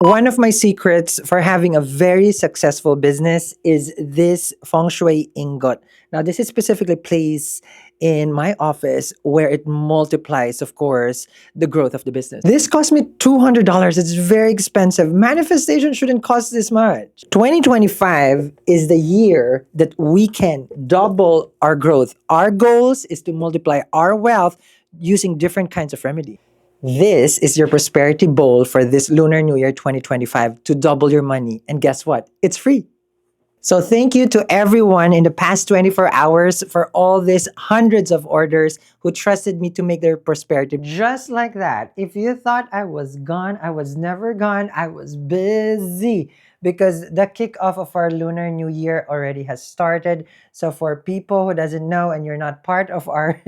One of my secrets for having a very successful business is this feng shui ingot. Now, this is specifically placed in my office where it multiplies, of course, the growth of the business. This cost me $200. It's very expensive. Manifestation shouldn't cost this much. 2025 is the year that we can double our growth. Our goals is to multiply our wealth using different kinds of remedy. This is your prosperity bowl for this Lunar New Year 2025 to double your money. And guess what? It's free. So thank you to everyone in the past 24 hours for all these hundreds of orders who trusted me to make their prosperity. Just like that. If you thought I was gone, I was never gone. I was busy because the kickoff of our Lunar New Year already has started. So for people who doesn't know and you're not part of our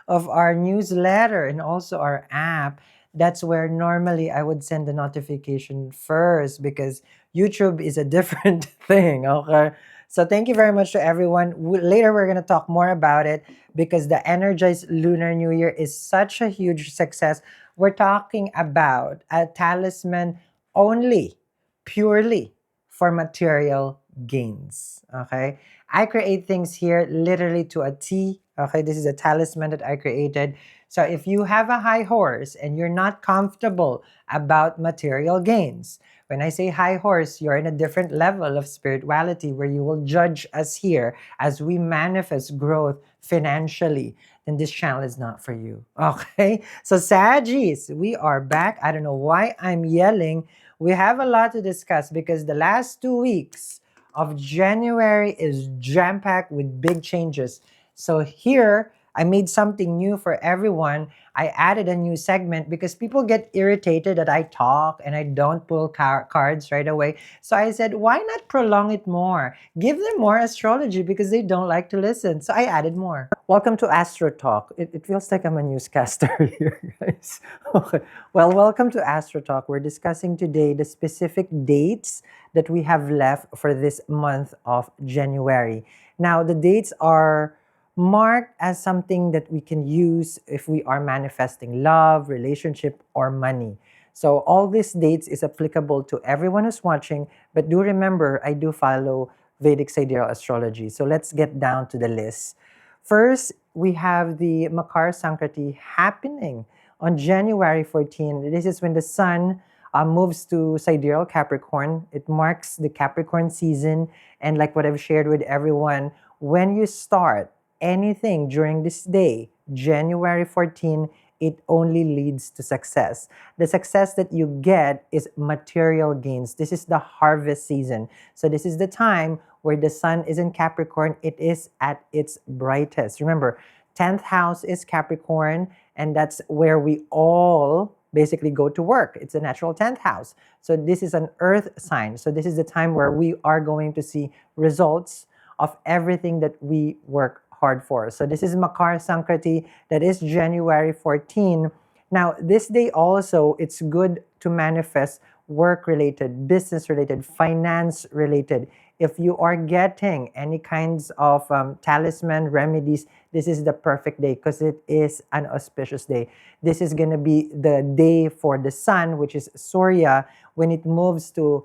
of our newsletter and also our app, that's where normally I would send the notification first because YouTube is a different thing, okay? So thank you very much to everyone. Later we're going to talk more about it because the Energized Lunar New Year is such a huge success. We're talking about a talisman only, purely for material gains, okay? I create things here literally to a T, okay? This is a talisman that I created. So if you have a high horse and you're not comfortable about material gains, when I say high horse, you're in a different level of spirituality where you will judge us here as we manifest growth financially, then this channel is not for you. Okay? So Saggies, we are back. I don't know why I'm yelling. We have a lot to discuss because the last 2 weeks of January is jam-packed with big changes. So here, I made something new for everyone. I added a new segment because people get irritated that I talk and I don't pull cards right away. So I said, why not prolong it more? Give them more astrology because they don't like to listen. So I added more. Welcome to Astro Talk. It feels like I'm a newscaster here, guys. Okay. Well, welcome to Astro Talk. We're discussing today the specific dates that we have left for this month of January. Now, the dates are marked as something that we can use if we are manifesting love, relationship, or money. So all these dates is applicable to everyone who's watching, but do remember, I do follow Vedic sidereal astrology. So let's get down to the list. First, we have the Makar Sankranti happening on January 14. This is when the sun moves to sidereal Capricorn. It marks the Capricorn season. And like what I've shared with everyone, when you start anything during this day, January 14, it only leads to success. The success that you get is material gains. This is the harvest season. So this is the time where the sun is in Capricorn. It is at its brightest. Remember, 10th house is Capricorn, and that's where we all basically go to work. It's a natural 10th house. So this is an earth sign. So this is the time where we are going to see results of everything that we work hard for. So this is Makar Sankranti, that is January 14. Now, this day also, it's good to manifest work-related, business-related, finance-related. If you are getting any kinds of talisman remedies, this is the perfect day because it is an auspicious day. This is going to be the day for the sun, which is Surya, when it moves to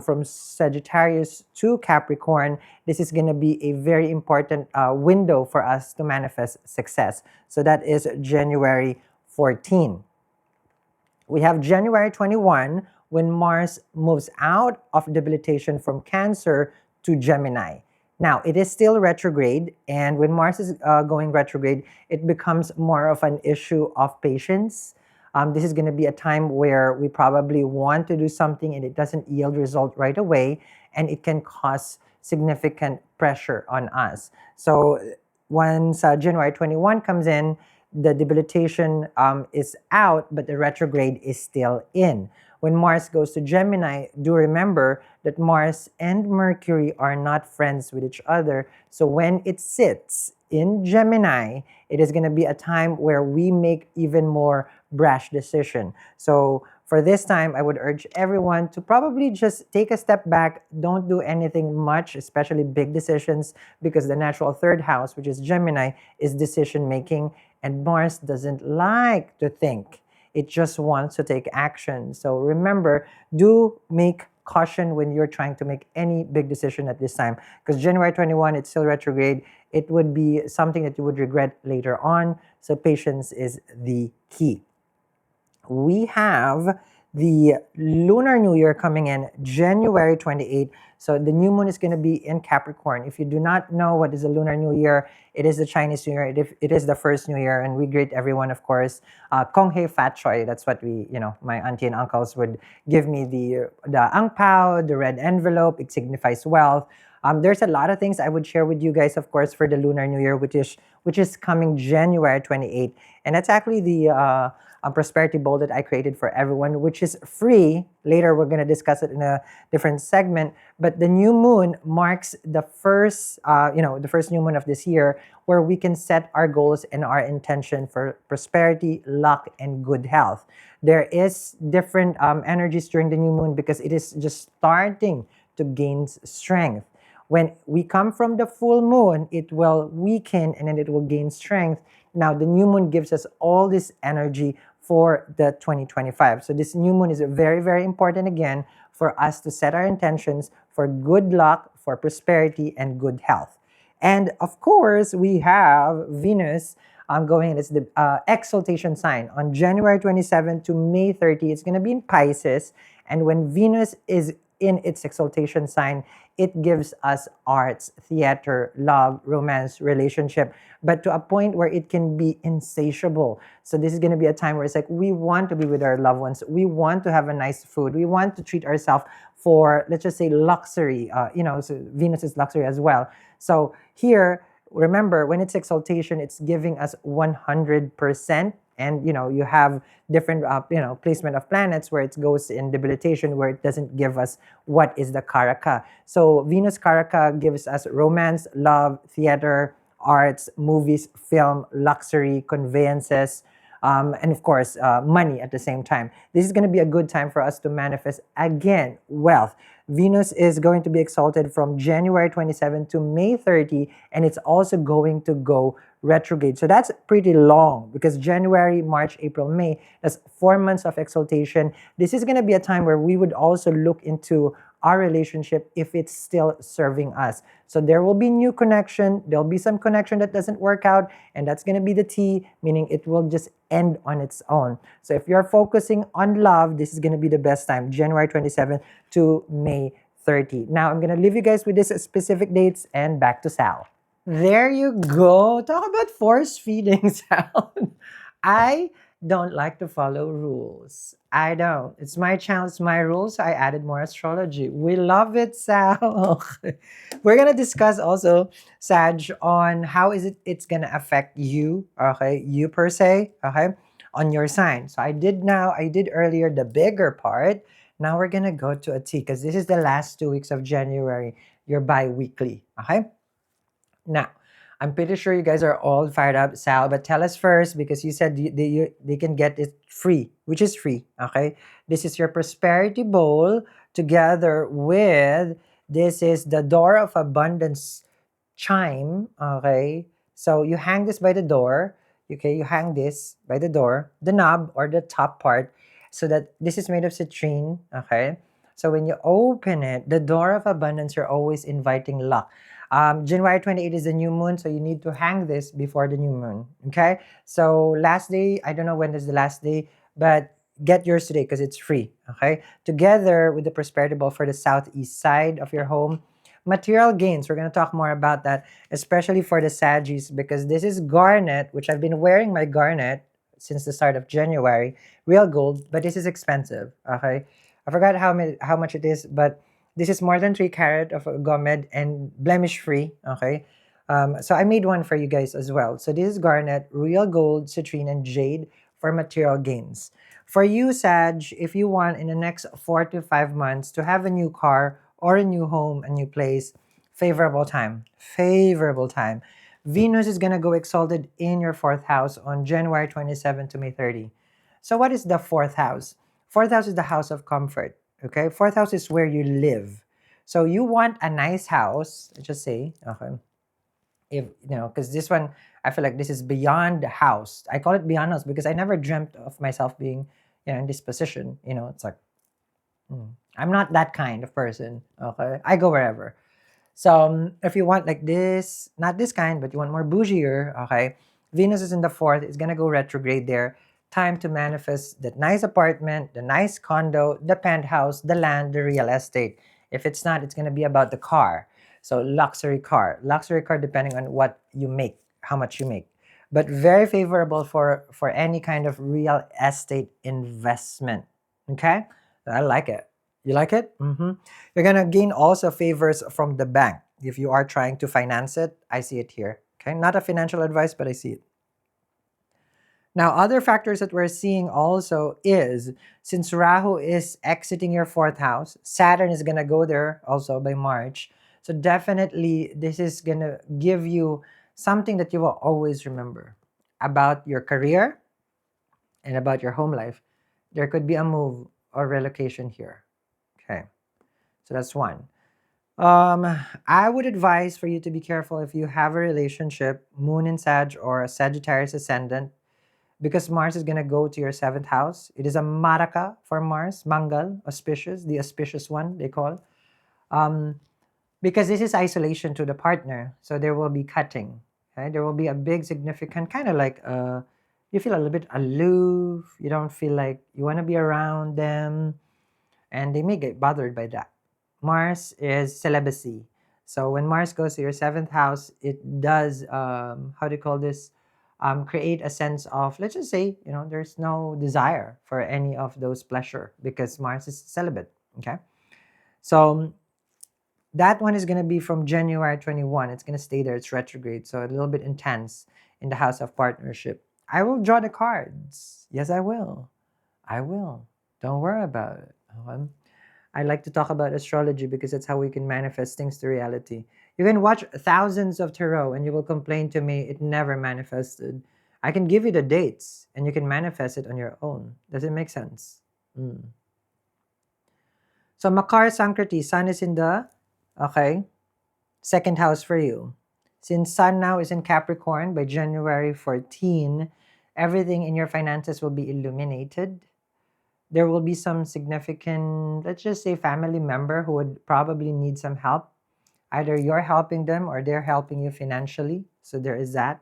from Sagittarius to Capricorn. This is going to be a very important window for us to manifest success. So that is January 14. We have January 21 when Mars moves out of debilitation from Cancer to Gemini. Now, it is still retrograde, and when Mars is going retrograde, it becomes more of an issue of patience. This is going to be a time where we probably want to do something and it doesn't yield result right away, and it can cause significant pressure on us. So once January 21 comes in, the debilitation is out, but the retrograde is still in. When Mars goes to Gemini, do remember that Mars and Mercury are not friends with each other. So when it sits in Gemini, it is going to be a time where we make even more brash decision. So for this time, I would urge everyone to probably just take a step back. Don't do anything much, especially big decisions, because the natural third house, which is Gemini, is decision making, and Mars doesn't like to think. It just wants to take action. So remember, do make caution when you're trying to make any big decision at this time, because January 21, it's still retrograde. It would be something that you would regret later on. So patience is the key. We have the Lunar New Year coming in January 28th. So the new moon is going to be in Capricorn. If you do not know what is the Lunar New Year, it is the Chinese New Year. It is the first New Year, and we greet everyone, of course. Kong Hei Fat Choi. That's what my auntie and uncles would give me the ang pao, the red envelope. It signifies wealth. There's a lot of things I would share with you guys, of course, for the Lunar New Year, which is coming January 28th, and that's actually the prosperity bowl that I created for everyone, which is free. Later, we're going to discuss it in a different segment. But the new moon marks the first, the first new moon of this year, where we can set our goals and our intention for prosperity, luck, and good health. There is different energies during the new moon because it is just starting to gain strength. When we come from the full moon, it will weaken and then it will gain strength. Now, the new moon gives us all this energy for the 2025. So this new moon is very, very important again for us to set our intentions for good luck, for prosperity, and good health. And of course, we have Venus going as the exaltation sign on January 27 to May 30. It's going to be in Pisces. And when Venus is in its exaltation sign, it gives us arts, theater, love, romance, relationship, but to a point where it can be insatiable. So this is going to be a time where it's like we want to be with our loved ones. We want to have a nice food. We want to treat ourselves for, let's just say, luxury. So Venus is luxury as well. So here, remember, when it's exaltation, it's giving us 100%. And you have different placement of planets where it goes in debilitation, where it doesn't give us what is the karaka. So Venus karaka gives us romance, love, theater, arts, movies, film, luxury, conveyances, and of course money at the same time. This is going to be a good time for us to manifest again wealth. Venus is going to be exalted from January 27 to May 30, and it's also going to go retrograde. So that's pretty long because January, March, April, May, that's 4 months of exaltation. This is going to be a time where we would also look into our relationship if it's still serving us. So there will be new connection. There'll be some connection that doesn't work out, and that's going to be the T, meaning it will just end on its own. So if you're focusing on love, this is going to be the best time, January 27 to May 30. Now, I'm going to leave you guys with these specific dates and back to Sal. There you go. Talk about force feeding, Sal. I don't like to follow rules. I don't. It's my channel, it's my rules. So I added more astrology. We love it, Sal. We're gonna discuss also, Sag, on how it's gonna affect you, okay? You per se, okay? On your sign. So I did earlier the bigger part. Now we're gonna go to a T because this is the last 2 weeks of January. You're bi-weekly, okay? Now, I'm pretty sure you guys are all fired up, Sal, but tell us first because you said they can get it free, which is free, okay? This is your prosperity bowl together with, this is the door of abundance chime, okay? So you hang this by the door, okay? You hang this by the door, the knob or the top part, so that this is made of citrine, okay? So when you open it, the door of abundance, you're always inviting luck. January 28 is the new moon, so you need to hang this before the new moon, okay? So last day, I don't know when is the last day, but get yours today because it's free, okay? Together with the prosperity ball for the southeast side of your home. Material gains, we're going to talk more about that, especially for the Saggies, because this is garnet, which I've been wearing my garnet since the start of January, real gold, but this is expensive, okay? I forgot how much it is, but this is more than 3 carat of gomed and blemish free, okay? So I made one for you guys as well. So this is garnet, real gold, citrine, and jade for material gains. For you, Sag, if you want in the next 4 to 5 months to have a new car or a new home, a new place, favorable time, favorable time. Venus is going to go exalted in your 4th house on January 27 to May 30. So what is the 4th house? 4th house is the house of comfort. Okay, 4th house is where you live. So you want a nice house, let's just say, okay. If because this one, I feel like this is beyond the house. I call it beyond house because I never dreamt of myself being, in this position. It's like, I'm not that kind of person. Okay, I go wherever. So if you want like this, not this kind, but you want more bougier, okay, Venus is in the fourth. It's gonna go retrograde there. Time to manifest that nice apartment, the nice condo, the penthouse, the land, the real estate. If it's not, it's gonna be about the car. So luxury car, depending on what you make, how much you make, but very favorable for any kind of real estate investment. Okay, I like it. You like it? You're gonna gain also favors from the bank if you are trying to finance it. I see it here. Okay, not a financial advice, but I see it. Now, other factors that we're seeing also is since Rahu is exiting your fourth house, Saturn is gonna go there also by March. So definitely, this is gonna give you something that you will always remember about your career and about your home life. There could be a move or relocation here. Okay, so that's one. Um, I would advise for you to be careful if you have a relationship, Moon in Sag or a Sagittarius ascendant, because Mars is gonna go to your seventh house. It is a Maraka for Mars, Mangal, auspicious, the auspicious one they call. Um, because this is isolation to the partner, so there will be cutting. Okay, there will be a big significant kind of like you feel a little bit aloof. You don't feel like you want to be around them, and they may get bothered by that. Mars is celibacy. So when Mars goes to your seventh house, it does, how do you call this? Create a sense of, let's just say, there's no desire for any of those pleasure because Mars is celibate. Okay. So that one is going to be from January 21. It's going to stay there. It's retrograde. So a little bit intense in the house of partnership. I will draw the cards. Yes, I will. I will. Don't worry about it. I like to talk about astrology because that's how we can manifest things to reality. You can watch thousands of tarot and you will complain to me it never manifested. I can give you the dates and you can manifest it on your own. Does it make sense? Mm. So Makar Sankriti, Sun is in the, okay, second house for you. Since Sun now is in Capricorn by January 14, everything in your finances will be illuminated. There will be some significant, let's just say, family member who would probably need some help. Either you're helping them or they're helping you financially. So there is that.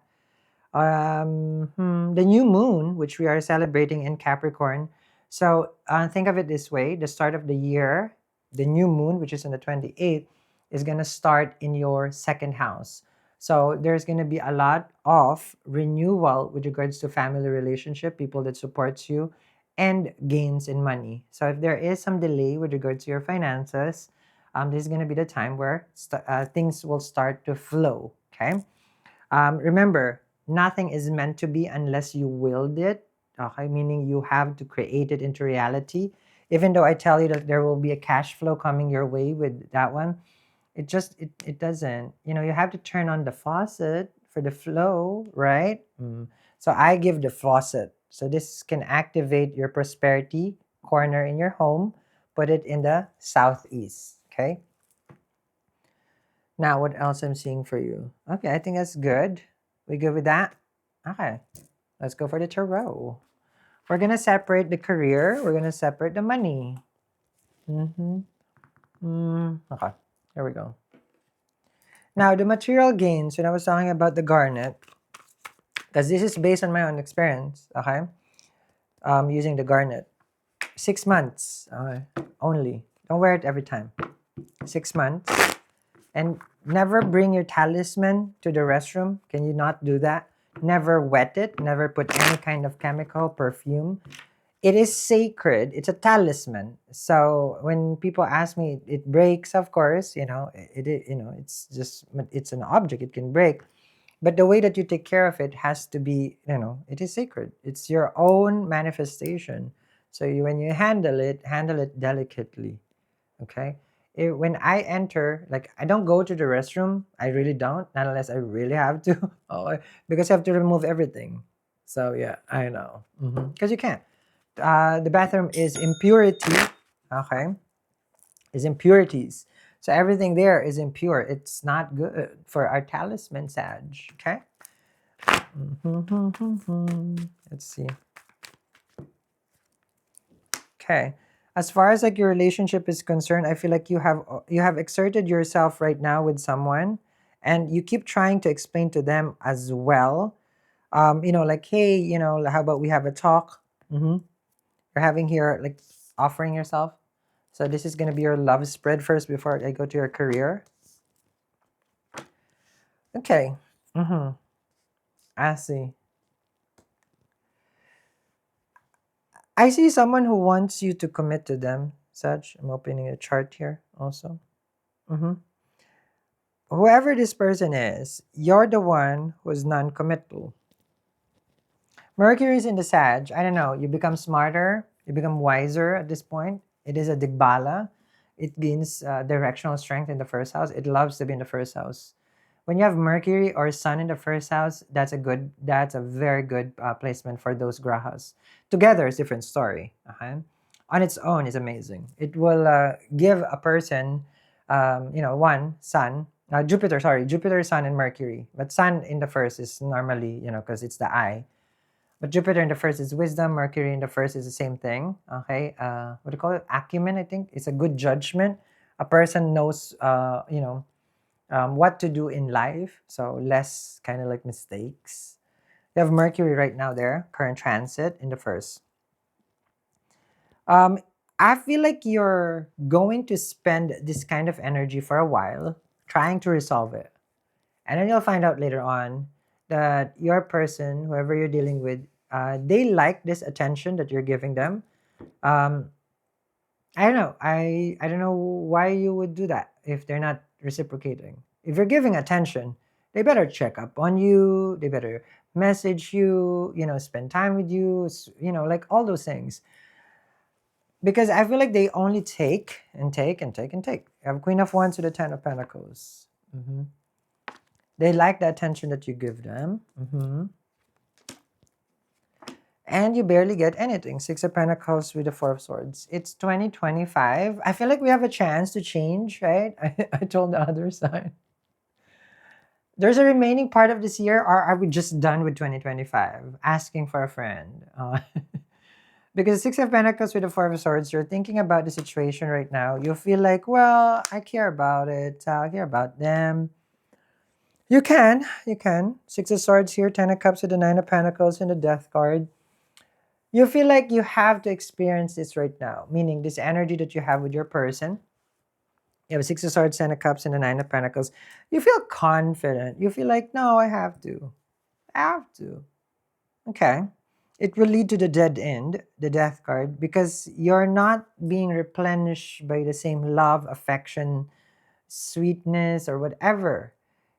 The new moon, which we are celebrating in Capricorn. So think of it this way: the start of the year, the new moon, which is on the 28th, is going to start in your second house. So there's going to be a lot of renewal with regards to family relationship, people that supports you, and gains in money. So if there is some delay with regards to your finances, this is going to be the time where things will start to flow. Okay. Remember, nothing is meant to be unless you willed it. Okay, meaning you have to create it into reality. Even though I tell you that there will be a cash flow coming your way with that one, it doesn't. You have to turn on the faucet for the flow, right? So I give the faucet. So this can activate your prosperity corner in your home. Put it in the southeast. Okay. Now, what else I'm seeing for you? Okay, I think that's good. We good with that? Okay, let's go for the tarot. We're gonna separate the career. We're gonna separate the money. Okay, here we go. Now, the material gains, when I was talking about the garnet, because this is based on my own experience, okay? Using the garnet. 6 months only. Don't wear it every time. 6 months. And never bring your talisman to the restroom. Can you not do that? Never wet it. Never put any kind of chemical, perfume. It is sacred. It's a talisman. So when people ask me, it breaks, of course, it's an object. It can break. But the way that you take care of it has to be, it is sacred. It's your own manifestation. So when you handle it delicately. Okay? When I enter, like, I don't go to the restroom. I really don't, not unless I really have to. Because I have to remove everything. So yeah, I know. Because you can't. The bathroom is impurity. Okay? Is impurities. So everything there is impure. It's not good for our talisman, Sag. Okay. Let's see. Okay. As far as like your relationship is concerned, I feel like you have exerted yourself right now with someone, and you keep trying to explain to them as well. Like, hey, how about we have a talk? Mm-hmm. You're having here like offering yourself. So this is gonna be your love spread first before I go to your career. Okay. Mm-hmm. I see. I see someone who wants you to commit to them. Such. I'm opening a chart here also. Mm-hmm. Whoever this person is, you're the one who's non-committal. Mercury is in the Sag. I don't know. You become smarter. You become wiser at this point. It is a Digbala. It gains directional strength in the first house. It loves to be in the first house. When you have Mercury or Sun in the first house, that's a very good placement for those grahas. Together is a different story. On its own is amazing. It will give a person, one Sun, Jupiter. Sorry, Jupiter, Sun, and Mercury. But Sun in the first is normally, because it's the eye. But Jupiter in the first is wisdom. Mercury in the first is the same thing. Okay, what do you call it? Acumen. I think it's a good judgment. A person knows, what to do in life, so less kind of like mistakes. You have Mercury right now there, current transit in the first. Um, I feel like you're going to spend this kind of energy for a while trying to resolve it. And then you'll find out later on that your person, whoever you're dealing with, they like this attention that you're giving them. Um, I don't know. I don't know why you would do that if they're not reciprocating. If you're giving attention, they better check up on you. They better message you. Spend time with you. Like all those things. Because I feel like they only take and take and take and take. You have Queen of Wands to the Ten of Pentacles. They like the attention that you give them. And you barely get anything. Six of Pentacles with the Four of Swords. It's 2025. I feel like we have a chance to change, right? I told the other side. There's a remaining part of this year, or are we just done with 2025? Asking for a friend. Because Six of Pentacles with the Four of Swords, you're thinking about the situation right now. You feel like, well, I care about it. I care about them. You can. Six of Swords here, Ten of Cups with the Nine of Pentacles and the Death card. You feel like you have to experience this right now, meaning this energy that you have with your person. You have Six of Swords, Ten of Cups, and the Nine of Pentacles. You feel confident. You feel like, no, I have to. I have to. Okay. It will lead to the dead end, the Death card, because you're not being replenished by the same love, affection, sweetness, or whatever.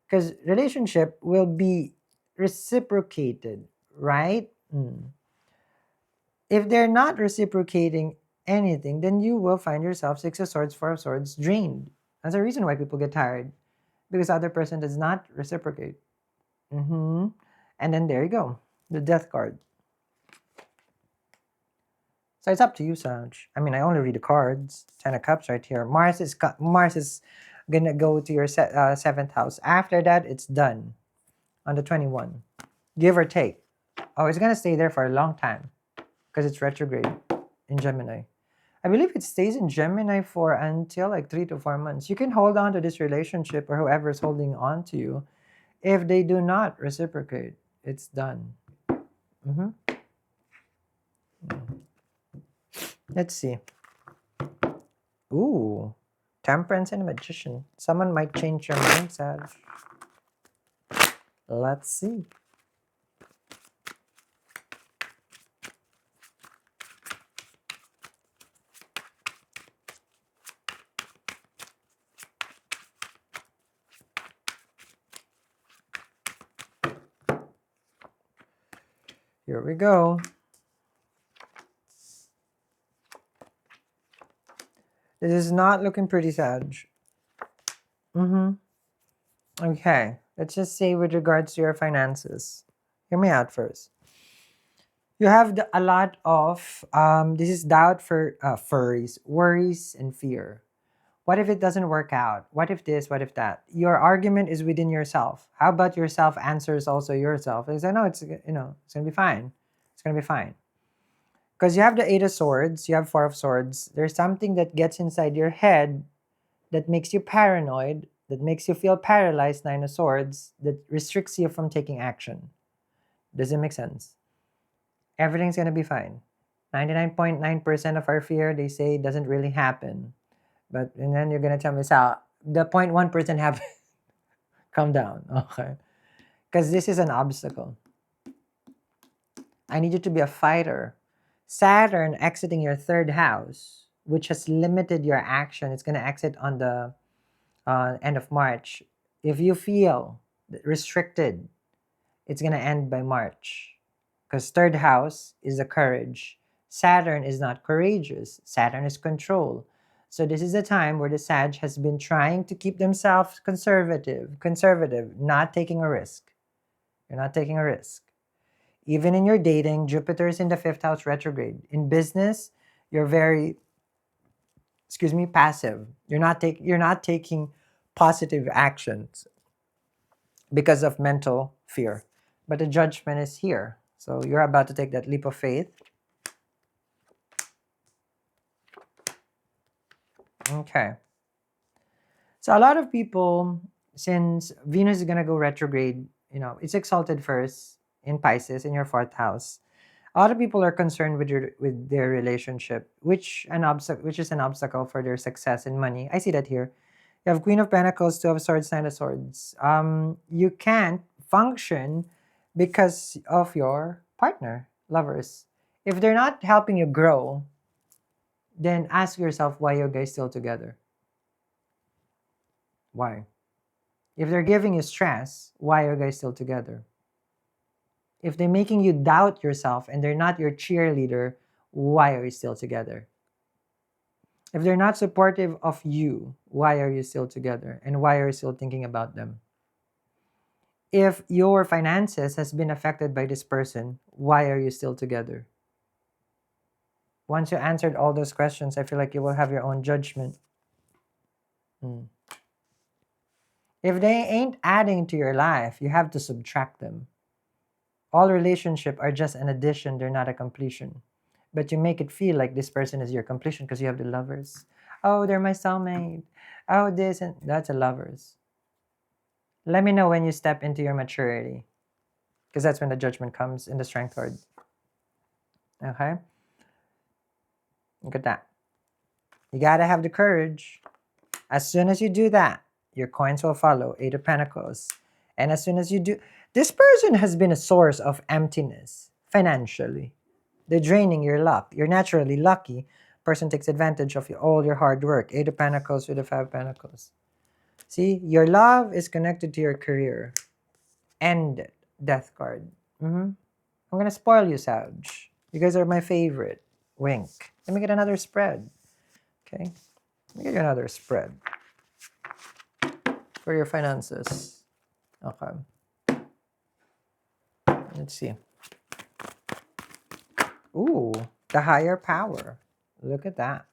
Because relationship will be reciprocated, right? If they're not reciprocating anything, then you will find yourself Six of Swords, Four of Swords, drained. That's the reason why people get tired, because the other person does not reciprocate. And then there you go, the Death card. So it's up to you, Sag. I mean, I only read the cards. Ten of Cups right here. Mars is gonna go to your seventh house. After that, it's done on the 21, give or take. Oh, it's gonna stay there for a long time because it's retrograde in Gemini. I believe it stays in Gemini for until like 3 to 4 months. You can hold on to this relationship or whoever's holding on to you. If they do not reciprocate, it's done. Let's see. Ooh, Temperance and a Magician. Someone might change your mind, Sag. Let's see. Here we go. This is not looking pretty, Sag. Okay, let's just say with regards to your finances. Hear me out first. You have a lot of this is doubt for furries, worries, and fear. What if it doesn't work out? What if this? What if that? Your argument is within yourself. How about yourself answers also yourself? And say, no, it's it's gonna be fine. It's gonna be fine. Because you have the Eight of Swords, you have Four of Swords. There's something that gets inside your head that makes you paranoid, that makes you feel paralyzed, Nine of Swords, that restricts you from taking action. Does it make sense? Everything's gonna be fine. 99.9% of our fear, they say, doesn't really happen. But and then you're gonna tell me, Sal, the 0.1% happen. Calm down, okay? Because this is an obstacle. I need you to be a fighter. Saturn exiting your third house, which has limited your action. It's gonna exit on the end of March. If you feel restricted, it's gonna end by March. Because third house is the courage. Saturn is not courageous. Saturn is control. So this is a time where the Sag has been trying to keep themselves conservative, not taking a risk. You're not taking a risk. Even in your dating, Jupiter is in the fifth house retrograde. In business, you're very, passive. You're not taking positive actions because of mental fear. But the judgment is here. So you're about to take that leap of faith. Okay. So a lot of people, since Venus is going to go retrograde, it's exalted first in Pisces in your fourth house. A lot of people are concerned with their relationship, which is an obstacle for their success and money. I see that here. You have Queen of Pentacles, Two of Swords, Nine of Swords. You can't function because of your partner, lovers. If they're not helping you grow, then ask yourself why you guys still together. Why? If they're giving you stress, why are you guys still together? If they're making you doubt yourself and they're not your cheerleader, why are you still together? If they're not supportive of you, why are you still together? And why are you still thinking about them? If your finances has been affected by this person, why are you still together? Once you answered all those questions, I feel like you will have your own judgment. If they ain't adding to your life, you have to subtract them. All relationships are just an addition, they're not a completion. But you make it feel like this person is your completion because you have the lovers. Oh, they're my soulmate. Oh, this and that's a lovers. Let me know when you step into your maturity, because that's when the judgment comes in the strength card. Okay? Look at that. You gotta have the courage. As soon as you do that, your coins will follow. Eight of Pentacles. And as soon as you do, this person has been a source of emptiness financially. They're draining your luck. You're naturally lucky. Person takes advantage of all your hard work. Eight of Pentacles with the Five of Pentacles. See, your love is connected to your career. End Death card. I'm gonna spoil you, Sag. You guys are my favorite. Wink. Let me get another spread. Okay? Let me get you another spread for your finances. Okay. Let's see. Ooh, the higher power. Look at that.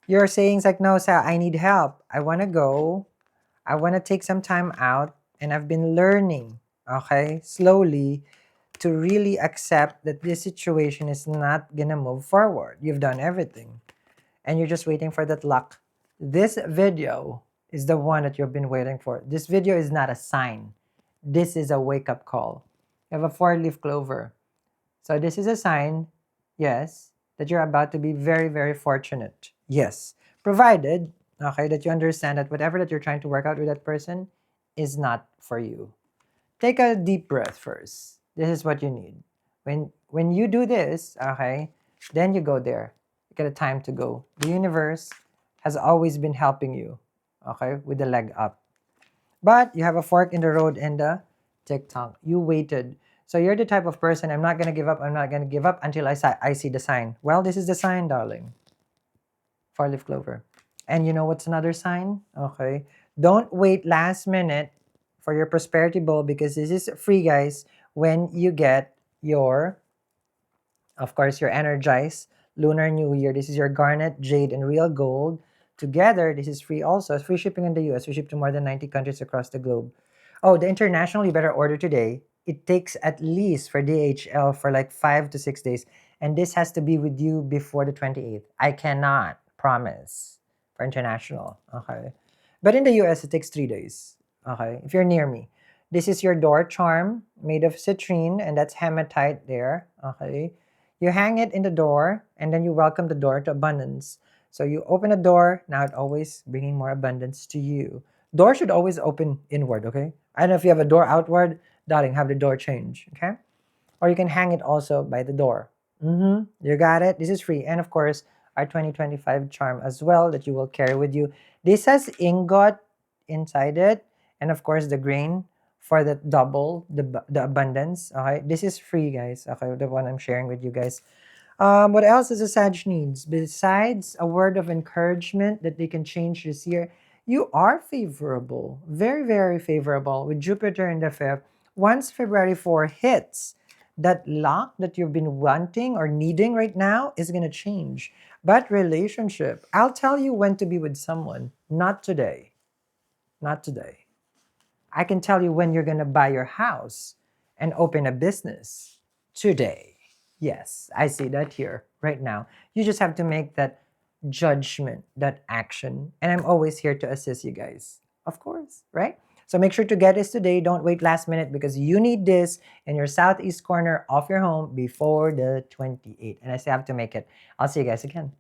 You're saying like, no, Sal, I need help. I want to go. I want to take some time out. And I've been learning, okay, slowly to really accept that this situation is not going to move forward. You've done everything. And you're just waiting for that luck. This video is the one that you've been waiting for. This video is not a sign. This is a wake-up call. You have a four-leaf clover. So this is a sign, yes, that you're about to be very, very fortunate. Yes. Provided, okay, that you understand that whatever that you're trying to work out with that person is not for you. Take a deep breath first. This is what you need. When you do this, okay, then you go there. You get a time to go. The universe has always been helping you, okay, with the leg up. But you have a fork in the road and the tick-tock. You waited. So you're the type of person, I'm not going to give up, I'm not going to give up until I see the sign. Well, this is the sign, darling. Four-leaf clover. And you know what's another sign? Okay. Don't wait last minute for your prosperity bowl, because this is free, guys, when you get your, of course, your energized Lunar New Year. This is your garnet, jade, and real gold together, this is free also. It's free shipping in the US. We ship to more than 90 countries across the globe. Oh, the international, you better order today. It takes at least for DHL for like 5 to 6 days. And this has to be with you before the 28th. I cannot promise for international. Okay. But in the US, it takes 3 days. Okay. If you're near me. This is your door charm made of citrine, and that's hematite there. Okay. You hang it in the door, and then you welcome the door to abundance. So you open a door, now it always bringing more abundance to you. Door should always open inward, okay? I don't know if you have a door outward, darling, have the door change, okay? Or you can hang it also by the door. You got it? This is free. And of course, our 2025 charm as well that you will carry with you. This has ingot inside it, and of course the grain for the double, the abundance. Okay, this is free, guys. Okay, the one I'm sharing with you guys. What else does a Sag needs? Besides a word of encouragement that they can change this year, you are favorable. Very, very favorable with Jupiter in the fifth. Once February 4 hits, that luck that you've been wanting or needing right now is going to change. But relationship, I'll tell you when to be with someone. Not today. Not today. I can tell you when you're going to buy your house and open a business. Today. Yes, I see that here right now. You just have to make that judgment, that action. And I'm always here to assist you guys. Of course, right? So make sure to get this today. Don't wait last minute because you need this in your southeast corner of your home before the 28th. And I still have to make it. I'll see you guys again.